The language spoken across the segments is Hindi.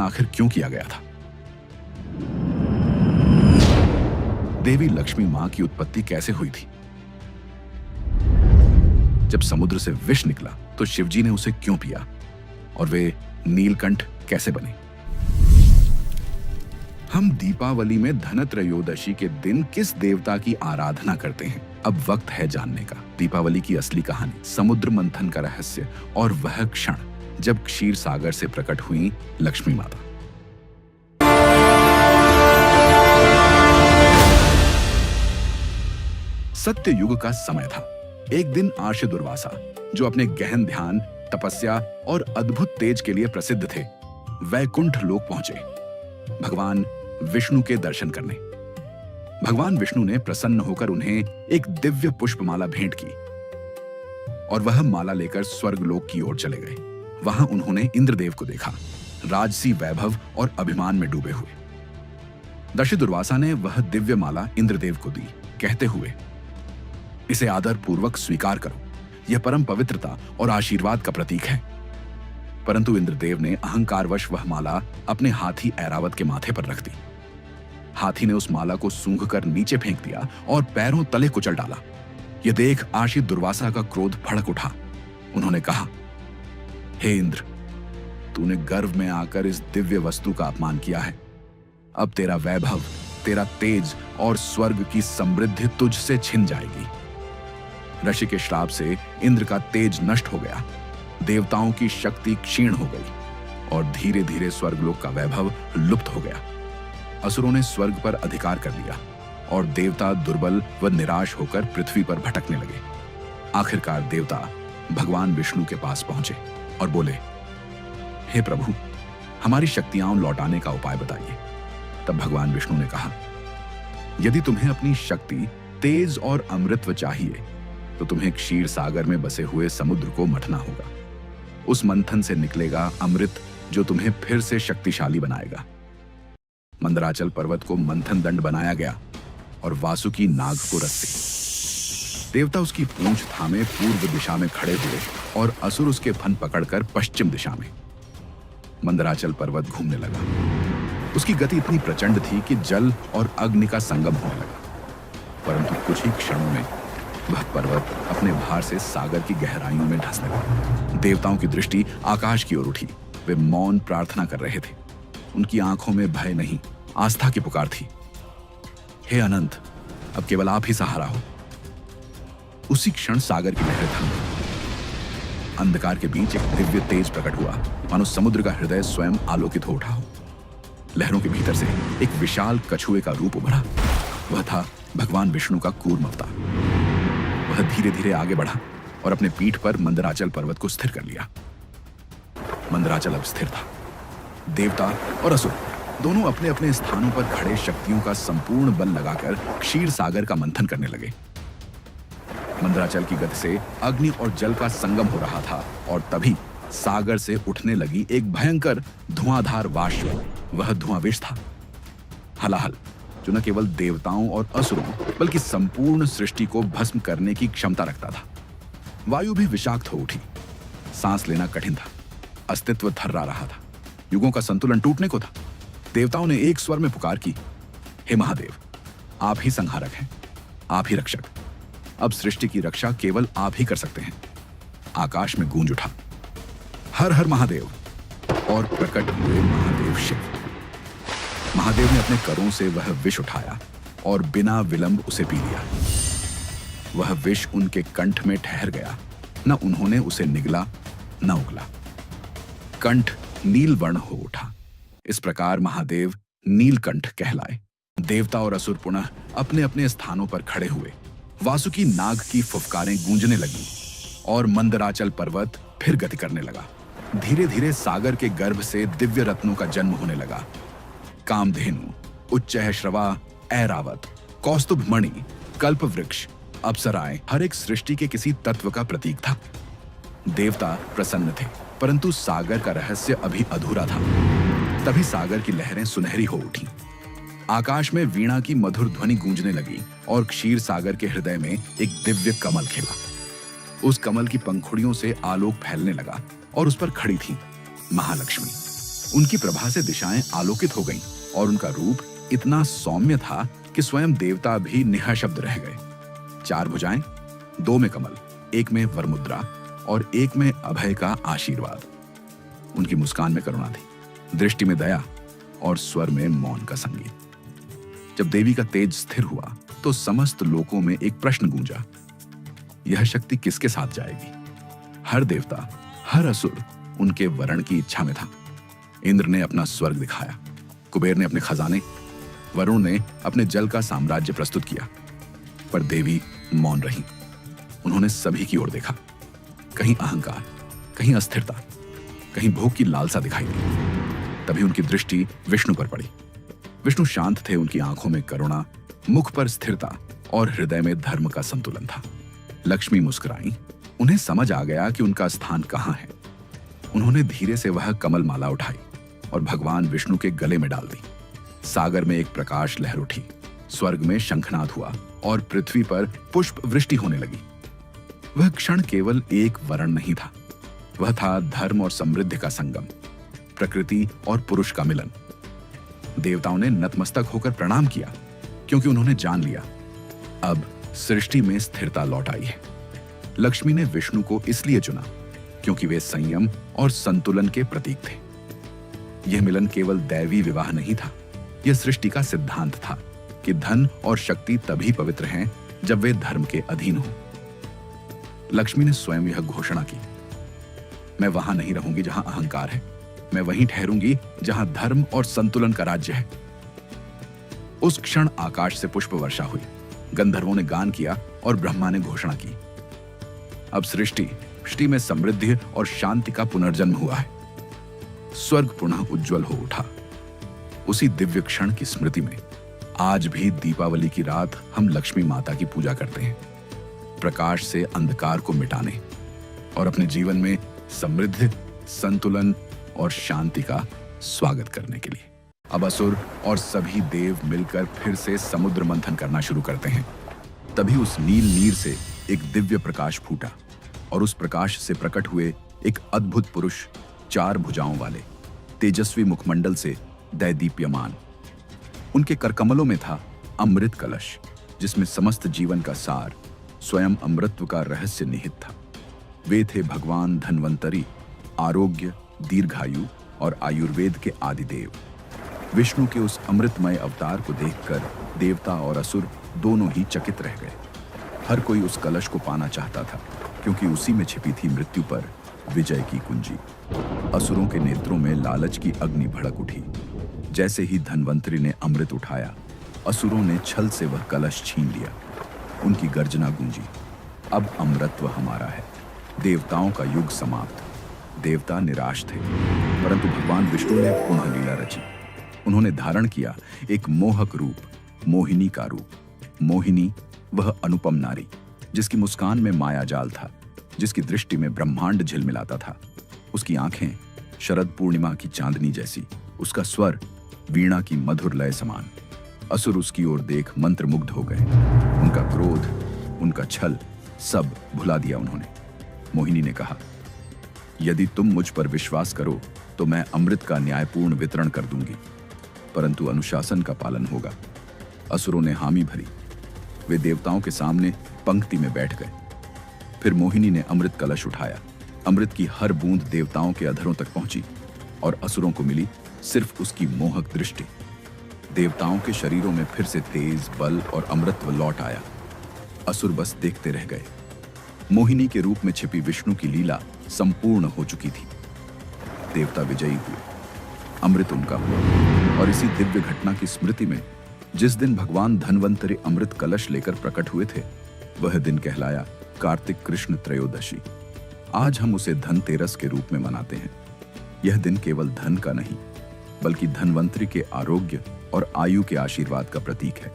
आखिर क्यों किया गया था? देवी लक्ष्मी मां की उत्पत्ति कैसे हुई थी? जब समुद्र से विष निकला तो शिवजी ने उसे क्यों पिया? और वे नीलकंठ कैसे बने? हम दीपावली में धनत्रयोदशी के दिन किस देवता की आराधना करते हैं? अब वक्त है जानने का दीपावली की असली कहानी, समुद्र मंथन का रहस्य और वह क्षण जब क्षीर सागर से प्रकट हुई लक्ष्मी माता। सत्य युग का समय था। एक दिन आर्ष दुर्वासा, जो अपने गहन ध्यान, तपस्या और अद्भुत तेज के लिए प्रसिद्ध थे, वैकुंठ लोक पहुंचे भगवान विष्णु के दर्शन करने। भगवान विष्णु ने प्रसन्न होकर उन्हें एक दिव्य पुष्पमाला भेंट की और वह माला लेकर स्वर्गलोक की ओर चले गए। वहां उन्होंने इंद्रदेव को देखा, राजसी वैभव और अभिमान में डूबे हुए। दक्ष दुर्वासा ने वह दिव्य माला इंद्रदेव को दी, कहते हुए, इसे आदर पूर्वक स्वीकार करो, यह परम पवित्रता और आशीर्वाद का प्रतीक है। परंतु इंद्रदेव ने अहंकारवश वह माला अपने हाथी ऐरावत के माथे पर रख दी। हाथी ने उस माला को सूंघकर नीचे फेंक दिया और पैरों तले कुचल डाला। यह देख आशी दुर्वासा का क्रोध भड़क उठा। उन्होंने कहा, हे इंद्र, तूने गर्व में आकर इस दिव्य वस्तु का अपमान किया है। अब तेरा वैभव, तेरा तेज और स्वर्ग की समृद्धि तुझसे छिन जाएगी। ऋषि के श्राप से इंद्र का तेज नष्ट हो गया, देवताओं की शक्ति क्षीण हो गई और धीरे धीरे स्वर्गलोक का वैभव लुप्त हो गया। असुरों ने स्वर्ग पर अधिकार कर लिया और देवता दुर्बल व निराश होकर पृथ्वी पर भटकने लगे। आखिरकार देवता भगवान विष्णु के पास पहुंचे और बोले, हे प्रभु, हमारी शक्तियां लौटाने का उपाय बताइए। तब भगवान विष्णु ने कहा, यदि तुम्हें अपनी शक्ति, तेज और अमृतत्व चाहिए तो तुम्हें क्षीर सागर में बसे हुए समुद्र को मथना होगा। उस मंथन से निकलेगा अमृत जो तुम्हें फिर से शक्तिशाली बनाएगा। मंदराचल पर्वत को मंथन दंड बनाया गया और वासुकी नाग को रस्सी। देवता उसकी पूंछ थामे पूर्व दिशा में खड़े हुए और असुर उसके फन पकड़कर पश्चिम दिशा में। मंदराचल पर्वत घूमने लगा। उसकी गति इतनी प्रचंड थी कि जल और अग्नि का संगम होने लगा। परंतु कुछ ही क्षणों में वह पर्वत अपने भार से सागर की गहराइयों में धंसने लगा। देवताओं की दृष्टि आकाश की ओर उठी। वे मौन प्रार्थना कर रहे थे। उनकी आंखों में भय नहीं, आस्था की पुकार थी। हे अनंत, अब केवल आप ही सहारा हो। उसी क्षण सागर की लहरें थम गईं। अंधकार के बीच एक दिव्य तेज प्रकट हुआ, मानो समुद्र का हृदय स्वयं आलोकित हो उठा हो। लहरों के भीतर से एक विशाल कछुए का रूप उभरा। वह था भगवान विष्णु का कूर्म अवतार। वह धीरे धीरे आगे बढ़ा और अपने पीठ पर मंदराचल पर्वत को स्थिर कर लिया। मंदराचल अब स्थिर था। देवता और असुर दोनों अपने अपने स्थानों पर खड़े शक्तियों का संपूर्ण बल लगाकर क्षीर सागर का मंथन करने लगे। मंदराचल की गति से अग्नि और जल का संगम हो रहा था और तभी सागर से उठने लगी एक भयंकर धुआंधार वाष्प। वह धुआं विष था, हलाहल, जो न केवल देवताओं और असुरों बल्कि संपूर्ण सृष्टि को भस्म करने की क्षमता रखता था। वायु भी विषाक्त हो उठी। सांस लेना कठिन था। अस्तित्व थर्रा रहा था। युगों का संतुलन टूटने को था। देवताओं ने एक स्वर में पुकार की, हे महादेव, आप ही संहारक हैं, आप ही रक्षक। अब सृष्टि की रक्षा केवल आप ही कर सकते हैं। आकाश में गूंज उठा, हर हर महादेव, और प्रकट हुए महादेव शिव। महादेव ने अपने करों से वह विष उठाया और बिना विलंब उसे पी लिया। वह विष उनके कंठ में ठहर गया। न उन्होंने उसे निगला न उगला। कंठ नीलवर्ण हो उठा। इस प्रकार महादेव नीलकंठ कहलाए। देवता और असुर पुनः अपने अपने स्थानों पर खड़े हुए। वासुकी नाग की फुफकारें गूंजने लगी और मंदराचल पर्वत फिर गति करने लगा। धीरे धीरे सागर के गर्भ से दिव्य रत्नों का जन्म होने लगा। कामधेनु, उच्चैःश्रवा, ऐरावत, कौस्तुभ मणि, कल्प वृक्ष, अप्सराएं, हर एक सृष्टि के किसी तत्व का प्रतीक था। देवता प्रसन्न थे, परंतु सागर का रहस्य अभी अधूरा था। तभी सागर की लहरें सुनहरी हो उठी। आकाश में वीणा की मधुर ध्वनि गूंजने लगी और क्षीर सागर के हृदय में एक दिव्य कमल खिला। उस कमल की पंखुड़ियों से आलोक फैलने लगा और उस पर खड़ी थी महालक्ष्मी। उनकी प्रभा से दिशाएं आलोकित हो गईं और उनका रूप इतना सौम्य था कि स्वयं देवता भी निःशब्द रह गए। 4 भुजाएं, 2 में कमल, 1 में वरमुद्रा और 1 में अभय का आशीर्वाद। उनकी मुस्कान में करुणा थी, दृष्टि में दया और स्वर में मौन का संगीत। जब देवी का तेज स्थिर हुआ तो समस्त लोकों में एक प्रश्न गूंजा, यह शक्ति किसके साथ जाएगी? हर देवता, हर असुर उनके वरण की इच्छा में था। इंद्र ने अपना स्वर्ग दिखाया, कुबेर ने अपने खजाने, वरुण ने अपने जल का साम्राज्य प्रस्तुत किया, पर देवी मौन रही। उन्होंने सभी की ओर देखा, कहीं अहंकार, कहीं अस्थिरता, कहीं भोग की लालसा दिखाई दी। तभी उनकी दृष्टि विष्णु पर पड़ी। विष्णु शांत थे, उनकी आंखों में करुणा, मुख पर स्थिरता और हृदय में धर्म का संतुलन था। लक्ष्मी मुस्कुराई, उन्हें समझ आ गया कि उनका स्थान कहां है। उन्होंने धीरे से वह कमल माला उठाई और भगवान विष्णु के गले में डाल दी। सागर में एक प्रकाश लहर उठी, स्वर्ग में शंखनाद हुआ और पृथ्वी पर पुष्प वृष्टि होने लगी। वह क्षण केवल एक वरण नहीं था, वह था धर्म और समृद्धि का संगम, प्रकृति और पुरुष का मिलन। देवताओं ने नतमस्तक होकर प्रणाम किया, क्योंकि उन्होंने जान लिया अब सृष्टि में स्थिरता लौट आई है। लक्ष्मी ने विष्णु को इसलिए चुना क्योंकि वे संयम और संतुलन के प्रतीक थे। यह मिलन केवल दैवी विवाह नहीं था, यह सृष्टि का सिद्धांत था कि धन और शक्ति तभी पवित्र हैं जब वे धर्म के अधीन हों। लक्ष्मी ने स्वयं यह घोषणा की, मैं वहां नहीं रहूंगी जहां अहंकार है, मैं वहीं ठहरूंगी जहां धर्म और संतुलन का राज्य है। उस क्षण आकाश से पुष्प वर्षा हुई, गंधर्वों ने गान किया और ब्रह्मा ने घोषणा की, अब सृष्टि में समृद्धि और शांति का पुनर्जन्म हुआ है। स्वर्ग पुनः उज्जवल हो उठा। उसी दिव्य क्षण की स्मृति में आज भी दीपावली की रात हम लक्ष्मी माता की पूजा करते हैं, प्रकाश से अंधकार को मिटाने और अपने जीवन में समृद्धि, संतुलन और शांति का स्वागत करने के लिए। अब असुर और सभी देव मिलकर फिर से समुद्र मंथन करना शुरू करते हैं। तभी उस नील नीर से एक दिव्य प्रकाश फूटा और उस प्रकाश से प्रकट हुए एक अद्भुत पुरुष, 4 भुजाओं वाले, तेजस्वी मुखमंडल से दैदीप्यमान। उनके करकमलों में था अमृत कलश, जिसमें समस्त जीवन का सार, स्वयं अमृतत्व का रहस्य निहित था। वे थे भगवान धन्वंतरी, आरोग्य, दीर्घायु और आयुर्वेद के आदिदेव। विष्णु के उस अमृतमय अवतार को देखकर देवता और असुर दोनों ही चकित रह गए। हर कोई उस कलश को पाना चाहता था, क्योंकि उसी में छिपी थी मृत्यु पर विजय की कुंजी। असुरों के नेत्रों में लालच की अग्नि भड़क उठी। जैसे ही धन्वंतरी ने अमृत उठाया, असुरों ने छल से वह कलश छीन लिया। उनकी गर्जना गूंजी, अब अमृतत्व हमारा है। देवताओं का युग समाप्त। देवता निराश थे, परंतु भगवान विष्णु ने पुनः लीला रची। उन्होंने धारण किया एक मोहक रूप, मोहिनी का रूप। मोहिनी, वह अनुपम नारी जिसकी मुस्कान में माया जाल था, जिसकी दृष्टि में ब्रह्मांड झिलमिलाता था। उसकी आंखें शरद पूर्णिमा की चांदनी जैसी, उसका स्वर वीणा की मधुर लय समान। असुर उसकी ओर देख मंत्रमुग्ध हो गए। उनका क्रोध, उनका छल, सब भुला दिया उन्होंने। मोहिनी ने कहा, यदि तुम मुझ पर विश्वास करो तो मैं अमृत का न्यायपूर्ण वितरण कर दूंगी, परंतु अनुशासन का पालन होगा। असुरों ने हामी भरी। वे देवताओं के सामने पंक्ति में बैठ गए। फिर मोहिनी ने अमृत कलश उठाया। अमृत की हर बूंद देवताओं के अधरों तक पहुंची और असुरों को मिली सिर्फ उसकी मोहक दृष्टि। देवताओं के शरीरों में फिर से तेज, बल और अमृतत्व लौट आया। असुर बस देखते रह गए। मोहिनी के रूप में छिपी विष्णु की लीला संपूर्ण हो चुकी थी। देवता विजयी हुए, अमृत उनका हुआ। और इसी दिव्य घटना की स्मृति में जिस दिन भगवान धन्वंतरी अमृत कलश लेकर प्रकट हुए थे, वह दिन कहलाया कार्तिक कृष्ण त्रयोदशी। आज हम उसे धनतेरस के रूप में मनाते हैं। यह दिन केवल धन का नहीं, बल्कि धन्वंतरी के आरोग्य और आयु के आशीर्वाद का प्रतीक है।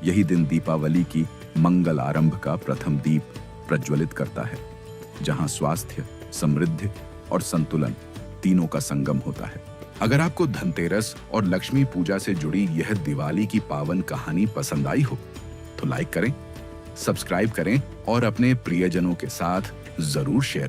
यही दिन दीपावली की मंगल आरंभ का प्रथम दीप प्रज्वलित करता है, जहां स्वास्थ्य, समृद्धि और संतुलन तीनों का संगम होता है। अगर आपको धनतेरस और लक्ष्मी पूजा से जुड़ी यह दिवाली की पावन कहानी पसंद आई हो तो लाइक करें, सब्सक्राइब करें और अपने प्रियजनों के साथ जरूर शेयर करें।